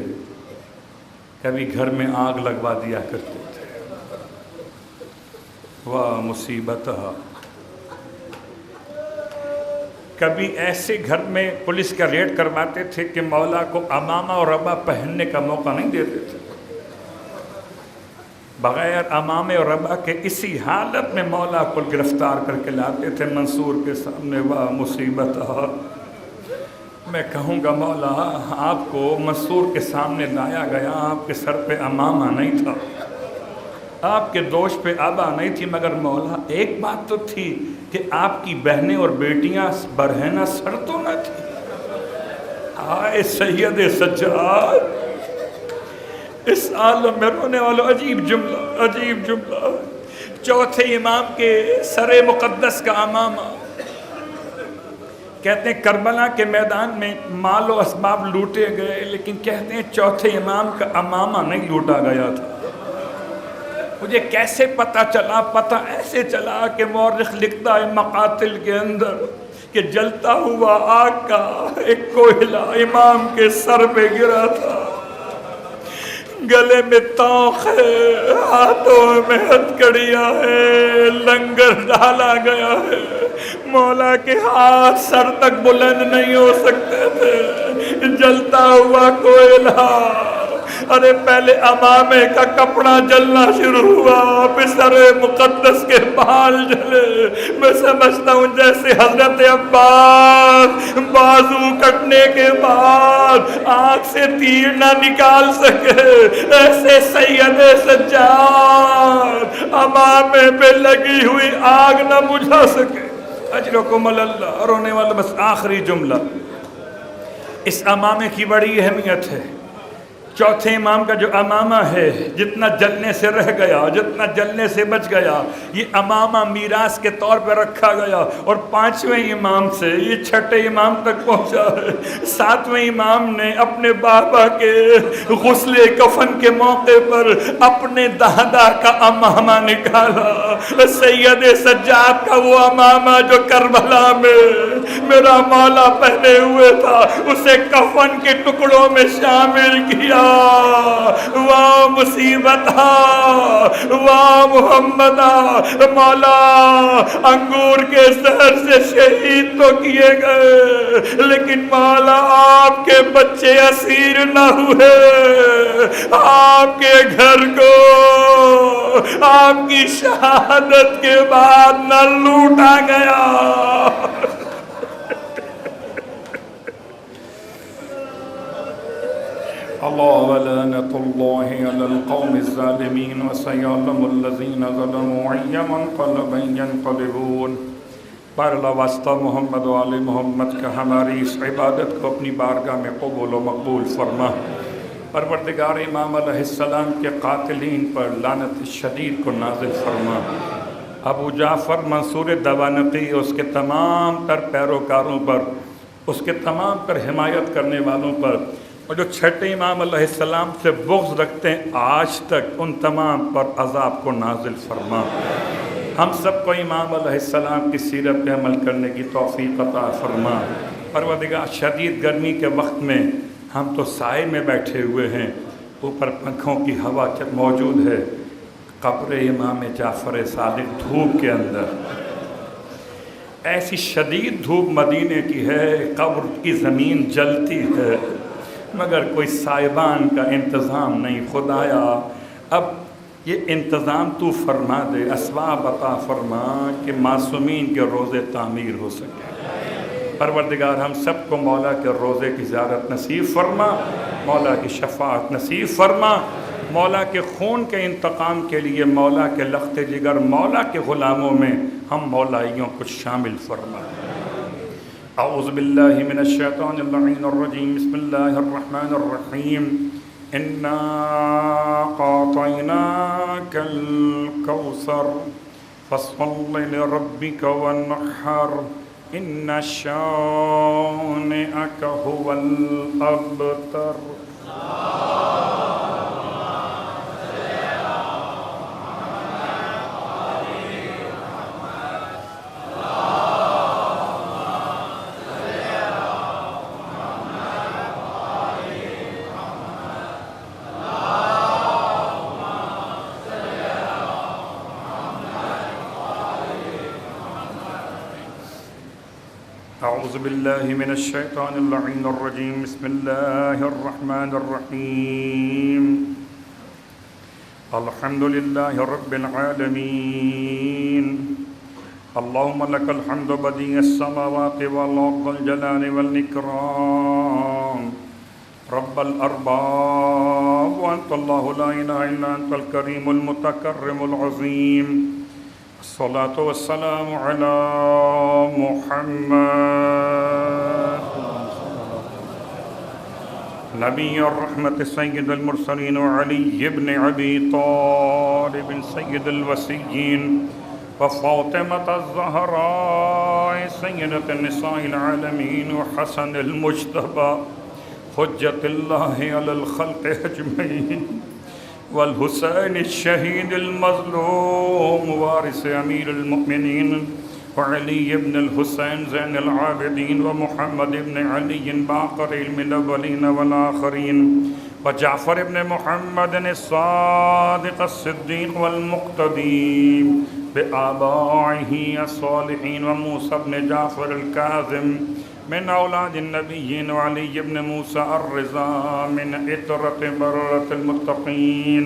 کبھی گھر میں آگ لگوا دیا کرتے تھے. واہ مصیبت. کبھی ایسے گھر میں پولیس کا ریڈ کرواتے تھے کہ مولا کو عمامہ اور ربا پہننے کا موقع نہیں دیتے تھے. بغیر عمامے اور ربا کے اسی حالت میں مولا کو گرفتار کر کے لاتے تھے منصور کے سامنے. واہ مصیبت. میں کہوں گا مولا آپ کو منصور کے سامنے لایا گیا، آپ کے سر پہ عمامہ نہیں تھا، آپ کے دوش پہ آبا نہیں تھی، مگر مولا ایک بات تو تھی کہ آپ کی بہنیں اور بیٹیاں برہنہ سر تو نہ تھی. ہائے سید سجاد، اس عالم میں رونے والوں، عجیب جملہ، عجیب جملہ۔ چوتھے امام کے سر مقدس کا امامہ، کہتے ہیں کربلا کے میدان میں مال و اسباب لوٹے گئے، لیکن کہتے ہیں چوتھے امام کا امامہ نہیں لوٹا گیا تھا۔ مجھے کیسے پتہ چلا؟ پتہ ایسے چلا کہ مورخ لکھتا ہے مقاتل کے اندر کہ جلتا ہوا آگ کا ایک کوئلہ امام کے سر پہ گرا تھا، گلے میں توق ہے، ہاتھوں میں ہتھکڑیاں ہے، لنگر ڈالا گیا ہے، مولا کے ہاتھ سر تک بلند نہیں ہو سکتے تھے، جلتا ہوا کوئلہ۔ ارے پہلے امامے کا کپڑا جلنا شروع ہوا، پھر سر مقدس کے بال جلے۔ میں سمجھتا ہوں جیسے حضرت عباس بازو کٹنے کے بعد آنکھ سے تیر نہ نکال سکے، ایسے سید سجاد امامے پہ لگی ہوئی آگ نہ بجھا سکے۔ اجرکم اللہ۔ رونے والا بس آخری جملہ، اس امامے کی بڑی اہمیت ہے۔ چوتھے امام کا جو امامہ ہے، جتنا جلنے سے رہ گیا، جتنا جلنے سے بچ گیا، یہ امامہ میراث کے طور پہ رکھا گیا، اور پانچویں امام سے یہ چھٹے امام تک پہنچا ہے۔ ساتویں امام نے اپنے بابا کے غسل کفن کے موقع پر اپنے دادا کا امامہ نکالا، سید سجاد کا وہ امامہ جو کربلا میں میرا مولا پہنے ہوئے تھا، اسے کفن کے ٹکڑوں میں شامل کیا۔ واہ مصیبت، واہ محمد، مولا انگور کے زہر سے شہید تو کیے گئے، لیکن مولا آپ کے بچے اسیر نہ ہوئے، آپ کے گھر کو آپ کی شہادت کے بعد نہ لوٹا گیا۔ اللہ ولعنۃ اللہ علی القوم الظالمین وسیعلم الذین ظلموا ای منقلب ینقلبون۔ بار اللہ واسطہ محمد و آل محمد کا ہماری اس عبادت کو اپنی بارگاہ میں قبول و مقبول فرما۔ پروردگار امام علیہ السلام کے قاتلین پر لعنت شدید کو نازل فرما۔ ابو جعفر منصور دوانقی اس کے تمام تر پیروکاروں پر، اس کے تمام تر حمایت کرنے والوں پر، اور جو چھٹے امام علیہ السلام سے بغض رکھتے ہیں آج تک، ان تمام پر عذاب کو نازل فرما۔ ہم سب کو امام علیہ السلام کی سیرت پہ عمل کرنے کی توفیق عطا فرما۔ پروردگار شدید گرمی کے وقت میں ہم تو سائے میں بیٹھے ہوئے ہیں، اوپر پنکھوں کی ہوا موجود ہے، قبر امام جعفر صادق دھوپ کے اندر، ایسی شدید دھوپ مدینے کی ہے، قبر کی زمین جلتی ہے، مگر کوئی سائبان کا انتظام نہیں۔ خدایا اب یہ انتظام تو فرما دے، اسباب عطا فرما کہ معصومین کے روزے تعمیر ہو سکے۔ پروردگار ہم سب کو مولا کے روزے کی زیارت نصیب فرما، مولا کی شفاعت نصیب فرما، مولا کے خون کے انتقام کے لیے مولا کے لخت جگر، مولا کے غلاموں میں ہم مولائیوں کو شامل فرما۔ اعوذ باللہ من الشیطان اللعین الرجیم، بسم اللہ الرحمن الرحیم۔ انا اعطیناک الکوثر فصل لربک وانحر ان شانئک هو الابتر۔ اعوذ باللہ من الشیطان اللعین الرجیم، بسم اللہ الرحمن الرحیم۔ الحمد للہ رب العالمین، اللہم لک الحمد بدیع السماوات والارض ذو الجلال والاکرام، رب الارباب، وانت اللہ لا الہ الا انت الکریم المتکرم العظیم۔ الصلاة والسلام على محمد نبی الرحمت سید المرسلین وعلی ابن ابی طالب سید الوسیین وفاطمة الزهراء سيدة النساء العالمين وحسن المجتبى حجة الله على الخلق أجمعين والحسين الشهيد المظلوم وارث أمير المؤمنين وعلي بن الحسين زين العابدين ومحمد بن علي باقر الأولين والآخرين وجعفر بن محمد الصادق الصديق والمقتدي بآبائه الصالحين وموسى بن جعفر الكاظم من أولاد النبيين وعلي بن موسى الرضا من إترة بررة المتقين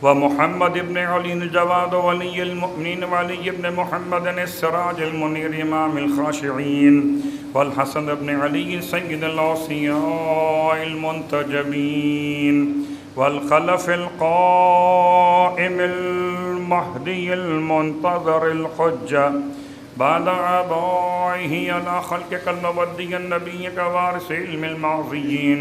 ومحمد بن علي الجواد ولي المؤمنين وعلي بن محمد السراج المنير إمام الخاشعين والحسن بن علي سيد الأوصياء المنتجبين والخلف القائم المهدي المنتظر الحجة بعد آبائه على خلقك المودي النبي كوارث علم المعصيين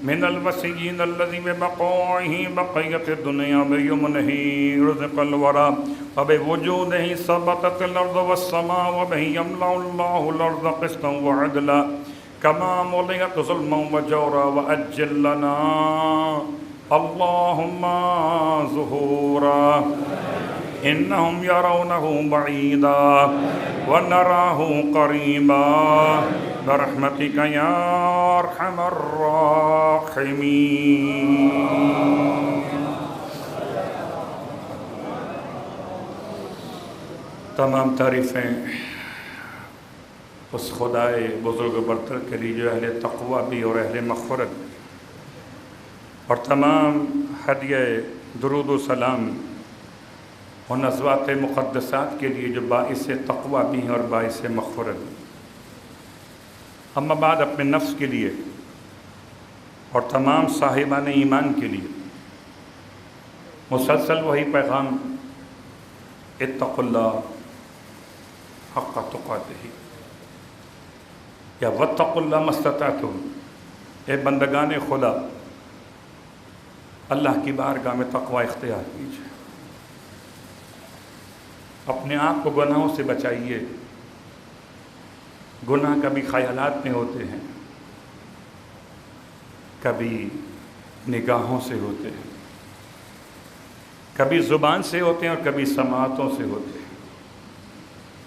من الوسيين الذي ببقائه بقية الدنيا بيمنه رزق الورى وبوجوده ثبتت الأرض والسماء وبه يملأ الله الأرض قسطا وعدلا كما ملئت ظلما وجورا وأجل لنا اللهم ظهورا إنهم يرونه بعيدا ونراه قريبا برحمتك يا أرحم الراحمين. تمام تعریفیں اس خدائے بزرگ برتر کے لیے جو اہل تقوی بھی اور اہل مغفرت اور تمام ہدیہ درود و سلام اور نزوات مقدسات کے لیے جو باعث تقوی بھی ہیں اور باعث مغفرت. اما بعد اپنے نفس کے لیے اور تمام صاحبان ایمان کے لیے مسلسل وہی پیغام اتقوا اللہ حق تقاتہ یا واتقوا اللہ ما استطعتم. اے بندگان خدا اللہ کی بارگاہ میں تقوی اختیار کیجیے، اپنے آپ کو گناہوں سے بچائیے. گناہ کبھی خیالات میں ہوتے ہیں، کبھی نگاہوں سے ہوتے ہیں، کبھی زبان سے ہوتے ہیں اور کبھی سماعتوں سے ہوتے ہیں،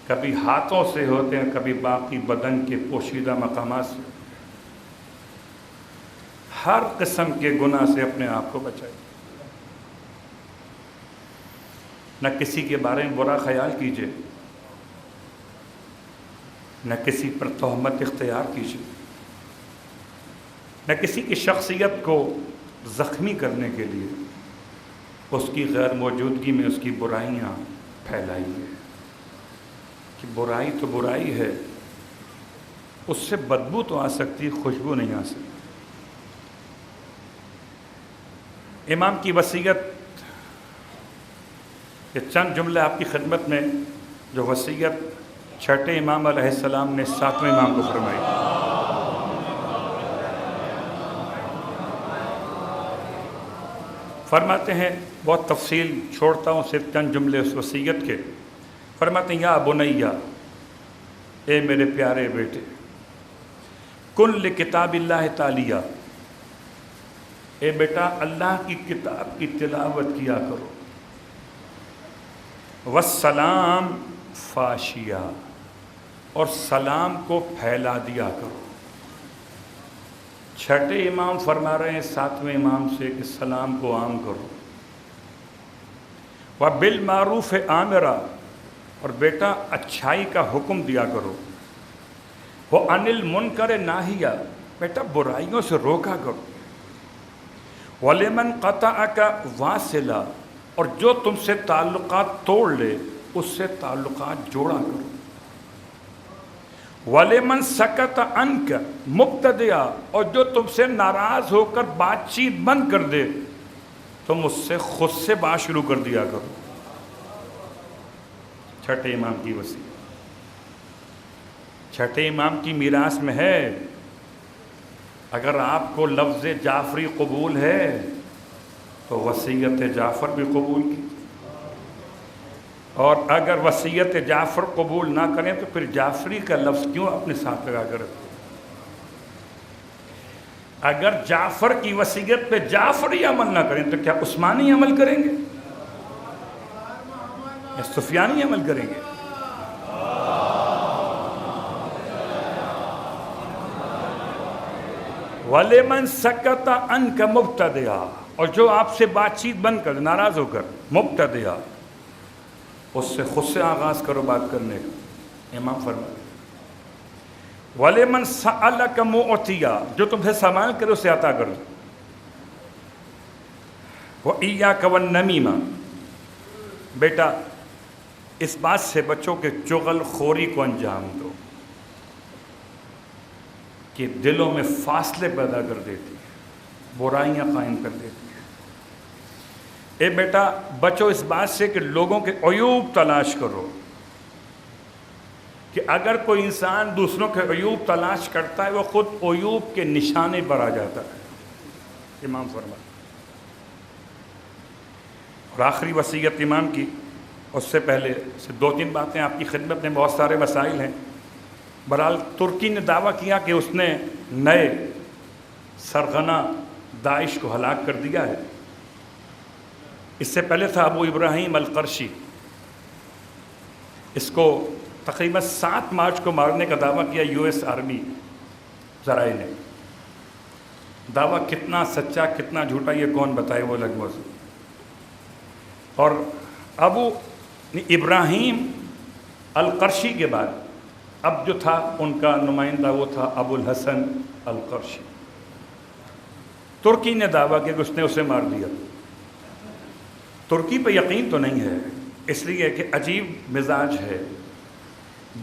کبھی ہاتھوں سے ہوتے ہیں، کبھی باقی بدن کے پوشیدہ مقامات سے. ہر قسم کے گناہ سے اپنے آپ کو بچائیے. نہ کسی کے بارے میں برا خیال کیجیے، نہ کسی پر تہمت اختیار کیجیے، نہ کسی کی شخصیت کو زخمی کرنے کے لیے اس کی غیر موجودگی میں اس کی برائیاں پھیلائیے. کہ برائی تو برائی ہے، اس سے بدبو تو آ سکتی، خوشبو نہیں آ سکتی. امام کی وصیت، یہ چند جملے آپ کی خدمت میں جو وصیت چھٹے امام علیہ السلام نے ساتویں امام کو فرمائی. فرماتے ہیں، بہت تفصیل چھوڑتا ہوں، صرف چند جملے اس وصیت کے. فرماتے ہیں یا بنیا، اے میرے پیارے بیٹے، کن لکتاب اللہ تعالیٰ، اے بیٹا اللہ کی کتاب کی تلاوت کیا کرو. والسلام فاشیا، اور سلام کو پھیلا دیا کرو. چھٹے امام فرما رہے ہیں ساتویں امام سے کہ سلام کو عام کرو. وبالمعروف آمرا، اور بیٹا اچھائی کا حکم دیا کرو. وعن المنکر ناہیا، بیٹا برائیوں سے روکا کرو. ولمن قطعک واصلا، اور جو تم سے تعلقات توڑ لے اس سے تعلقات جوڑا کرو. وَلِمَنْ سَكَتَ عَنْكَ مُبْتَدِعًا، اور جو تم سے ناراض ہو کر بات چیت بند کر دے تم اس سے خود سے بات شروع کر دیا کرو. چھٹے امام کی وصیت، چھٹے امام کی میراث میں ہے اگر آپ کو لفظ جعفری قبول ہے تو وصیت جعفر بھی قبول کی، اور اگر وصیت جعفر قبول نہ کریں تو پھر جعفری کا لفظ کیوں اپنے ساتھ لگا کر رکھیں؟ اگر جعفر کی وصیت پہ جعفری عمل نہ کریں تو کیا عثمانی عمل کریں گے یا سفیانی عمل کریں گے؟ وَلِمَنْ سَكَتَ عَنْكَ مُبْتَدِعًا، اور جو آپ سے بات چیت بند کر ناراض ہو کر مبتدع، اس سے خود سے آغاز کرو بات کرنے کا۔ امام فرمائے وَلِمَنْ سَأَلَكَ مُعْطِيًا، جو تمہیں سوال کرے اسے عطا کرو۔ وَإِيَّاكَ وَالنَّمِيمَةَ، بیٹا اس بات سے بچو کہ چغل خوری کو انجام دو کہ دلوں میں فاصلے پیدا کر دیتی ہے، برائیاں قائم کر دیتی ہے۔ اے بیٹا بچو اس بات سے کہ لوگوں کے عیوب تلاش کرو، کہ اگر کوئی انسان دوسروں کے عیوب تلاش کرتا ہے وہ خود عیوب کے نشانے پر آ جاتا ہے۔ امام فرماتے اور آخری وصیت امام کی، اس سے پہلے سے دو تین باتیں آپ کی خدمت میں، بہت سارے مسائل ہیں۔ بہرحال ترکی نے دعویٰ کیا کہ اس نے نئے سرغنہ داعش کو ہلاک کر دیا ہے۔ اس سے پہلے تھا ابو ابراہیم القرشی، اس کو تقریباً 7 مارچ کو مارنے کا دعویٰ کیا یو ایس آرمی ذرائع نے۔ دعویٰ کتنا سچا کتنا جھوٹا یہ کون بتائے، وہ الگ موضوع۔ اور ابو ابراہیم القرشی کے بعد اب جو تھا ان کا نمائندہ وہ تھا ابو الحسن القرشی۔ ترکی نے دعویٰ کیا کہ اس نے اسے مار دیا۔ ترکی پہ یقین تو نہیں ہے، اس لیے کہ عجیب مزاج ہے۔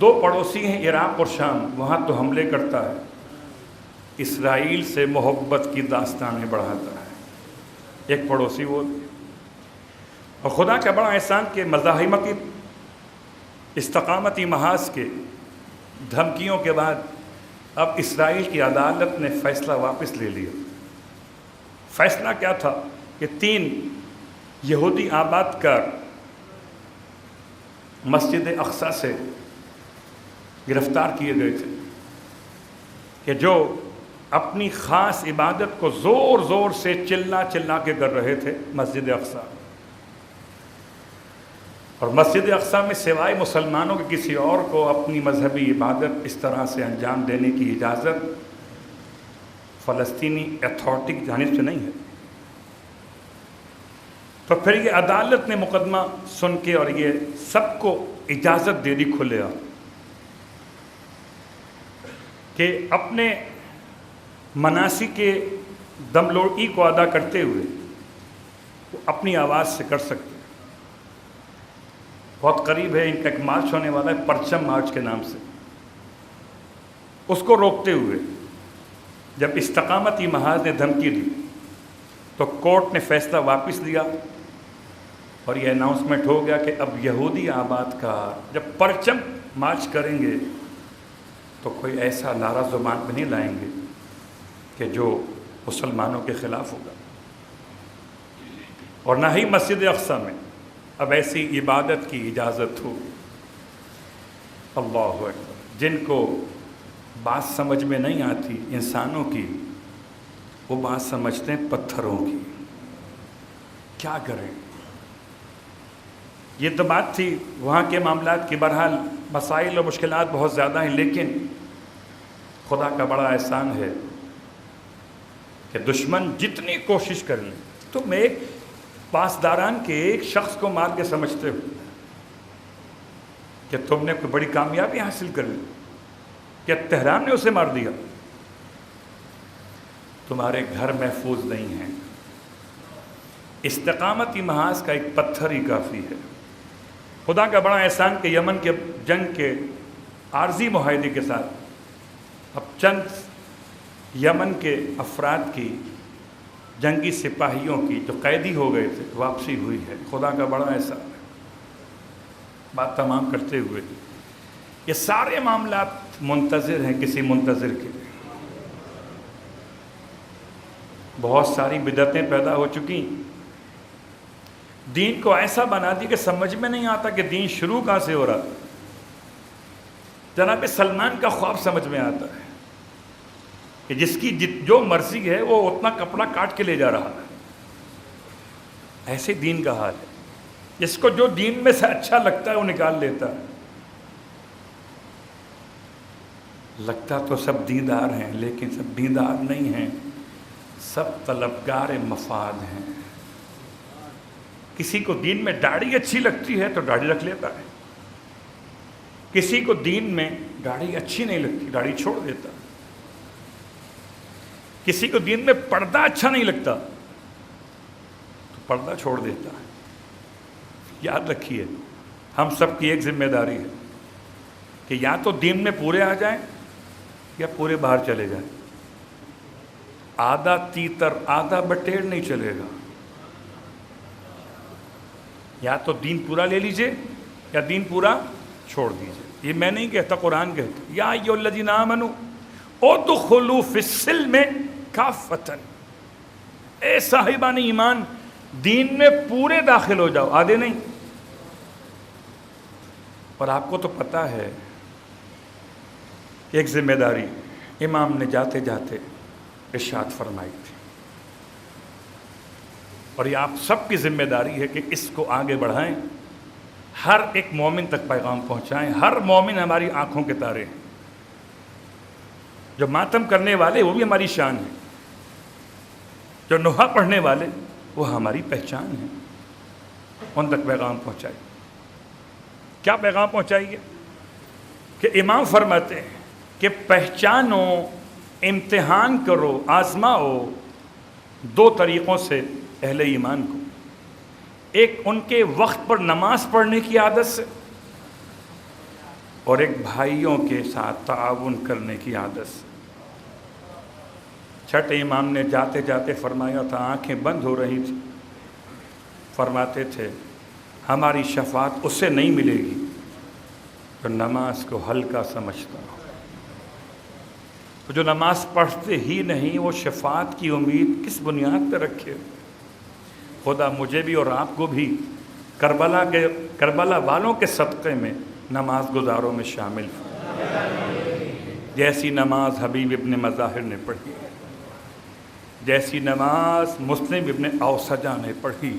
2 پڑوسی ہیں عراق اور شام، وہاں تو حملے کرتا ہے، اسرائیل سے محبت کی داستانیں بڑھاتا ہے۔ ایک پڑوسی وہ، اور خدا کا بڑا احسان کہ مزاحمتی استقامتی محاذ کے دھمکیوں کے بعد اب اسرائیل کی عدالت نے فیصلہ واپس لے لیا۔ فیصلہ کیا تھا کہ 3 یہودی آباد کار مسجد اقصی سے گرفتار کیے گئے تھے کہ جو اپنی خاص عبادت کو زور زور سے چلا چلا کے کر رہے تھے مسجد اقصی، اور مسجد اقصی میں سوائے مسلمانوں کے کسی اور کو اپنی مذہبی عبادت اس طرح سے انجام دینے کی اجازت فلسطینی اتھارٹی کی جانب سے نہیں ہے۔ تو پھر یہ عدالت نے مقدمہ سن کے اور یہ سب کو اجازت دے دی کھلے کہ اپنے مناسک کے دم لوٹی کو ادا کرتے ہوئے وہ اپنی آواز سے کر سکتے۔ بہت قریب ہے ان کا ایک مارچ ہونے والا ہے پرچم مارچ کے نام سے، اس کو روکتے ہوئے جب استقامتی محاذ نے دھمکی دی تو کورٹ نے فیصلہ واپس لیا اور یہ اناؤنسمنٹ ہو گیا کہ اب یہودی آباد کا جب پرچم مارچ کریں گے تو کوئی ایسا نعرہ زبان پہ نہیں لائیں گے کہ جو مسلمانوں کے خلاف ہوگا، اور نہ ہی مسجد اقصی میں اب ایسی عبادت کی اجازت ہو۔ اللہ اکبر۔ جن کو بات سمجھ میں نہیں آتی انسانوں کی، وہ بات سمجھتے ہیں پتھروں کی۔ کیا کریں؟ یہ تو بات تھی وہاں کے معاملات کی۔ بہرحال مسائل و مشکلات بہت زیادہ ہیں، لیکن خدا کا بڑا احسان ہے کہ دشمن جتنی کوشش کر لیں، تم ایک پاسداران کے ایک شخص کو مار کے سمجھتے ہو کہ تم نے کوئی بڑی کامیابی حاصل کر لی، کہ تہران نے اسے مار دیا۔ تمہارے گھر محفوظ نہیں ہیں، استقامتی محاذ کا ایک پتھر ہی کافی ہے۔ خدا کا بڑا احسان کہ یمن کے جنگ کے عارضی معاہدے کے ساتھ اب چند یمن کے افراد کی، جنگی سپاہیوں کی جو قیدی ہو گئے تھے، واپسی ہوئی ہے۔ خدا کا بڑا احسان ہے۔ بات تمام کرتے ہوئے یہ سارے معاملات منتظر ہیں کسی منتظر کے، بہت ساری بدعتیں پیدا ہو چکی، دین کو ایسا بنا دی کہ سمجھ میں نہیں آتا کہ دین شروع کہاں سے ہو رہا۔ جناب سلمان کا خواب سمجھ میں آتا ہے کہ جس کی جو مرضی ہے وہ اتنا کپڑا کاٹ کے لے جا رہا ہے۔ ایسے دین کا حال ہے، جس کو جو دین میں سے اچھا لگتا ہے وہ نکال لیتا ہے۔ لگتا تو سب دیندار ہیں لیکن سب دیندار نہیں ہیں، سب طلبگار مفاد ہیں۔ کسی کو دین میں داڑھی اچھی لگتی ہے تو داڑھی رکھ لیتا ہے، کسی کو دین میں داڑھی اچھی نہیں لگتی داڑھی چھوڑ دیتا ہے، کسی کو دین میں پردہ اچھا نہیں لگتا تو پردہ چھوڑ دیتا ہے۔ یاد رکھیے ہم سب کی ایک ذمہ داری ہے کہ یا تو دین میں پورے آ جائیں یا پورے باہر چلے جائیں۔ آدھا تیتر آدھا بٹیر نہیں چلے گا، یا تو دین پورا لے لیجئے یا دین پورا چھوڑ دیجئے۔ یہ میں نہیں کہتا، قرآن کہتا یا ایھا الذین آمنوا ادخلوا فی السلم کافۃ، اے صاحبان ایمان دین میں پورے داخل ہو جاؤ، آدھے نہیں۔ اور آپ کو تو پتہ ہے ایک ذمہ داری امام نے جاتے جاتے ارشاد فرمائی تھی، اور یہ آپ سب کی ذمہ داری ہے کہ اس کو آگے بڑھائیں، ہر ایک مومن تک پیغام پہنچائیں۔ ہر مومن ہماری آنکھوں کے تارے ہیں، جو ماتم کرنے والے وہ بھی ہماری شان ہے، جو نوحہ پڑھنے والے وہ ہماری پہچان ہے، ان تک پیغام پہنچائیں۔ کیا پیغام پہنچائیے؟ کہ امام فرماتے ہیں کہ پہچانو، امتحان کرو، آزماؤ دو طریقوں سے اہل ایمان کو، ایک ان کے وقت پر نماز پڑھنے کی عادت سے، اور ایک بھائیوں کے ساتھ تعاون کرنے کی عادت سے۔ چھٹے امام نے جاتے جاتے فرمایا تھا، آنکھیں بند ہو رہی تھی، فرماتے تھے ہماری شفاعت اس سے نہیں ملے گی جو نماز کو ہلکا سمجھتا ہو۔ تو جو نماز پڑھتے ہی نہیں وہ شفاعت کی امید کس بنیاد پہ رکھے؟ خدا مجھے بھی اور آپ کو بھی کربلا والوں کے صدقے میں نماز گزاروں میں شامل جیسی نماز حبیب ابن مظاہر نے پڑھی، جیسی نماز مسلم ابن اوسجہ نے پڑھی،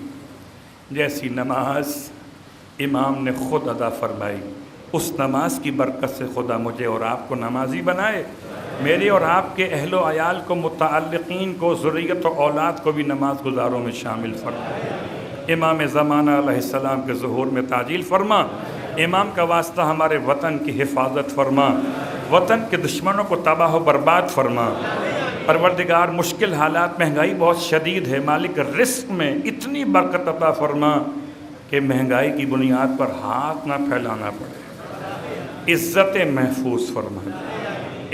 جیسی نماز امام نے خود ادا فرمائی، اس نماز کی برکت سے خدا مجھے اور آپ کو نمازی بنائے، میرے اور آپ کے اہل و عیال کو، متعلقین کو، ذریت و اولاد کو بھی نماز گزاروں میں شامل فرما۔ امام زمانہ علیہ السلام کے ظہور میں تعجیل فرما۔ امام کا واسطہ ہمارے وطن کی حفاظت فرما، وطن کے دشمنوں کو تباہ و برباد فرما۔ پروردگار مشکل حالات، مہنگائی بہت شدید ہے، مالک رزق میں اتنی برکت عطا فرما کہ مہنگائی کی بنیاد پر ہاتھ نہ پھیلانا پڑے، عزت محفوظ فرما۔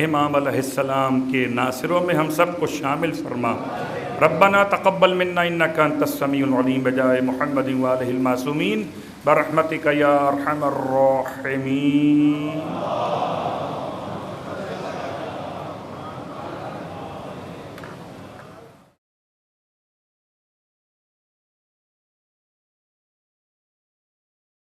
امام علیہ السلام کے ناصروں میں ہم سب کو شامل فرما۔ ربنا تقبل منا انک انت السمیع العلیم بجائے محمد وآلہ المعصومین برحمتک یا ارحم الراحمین۔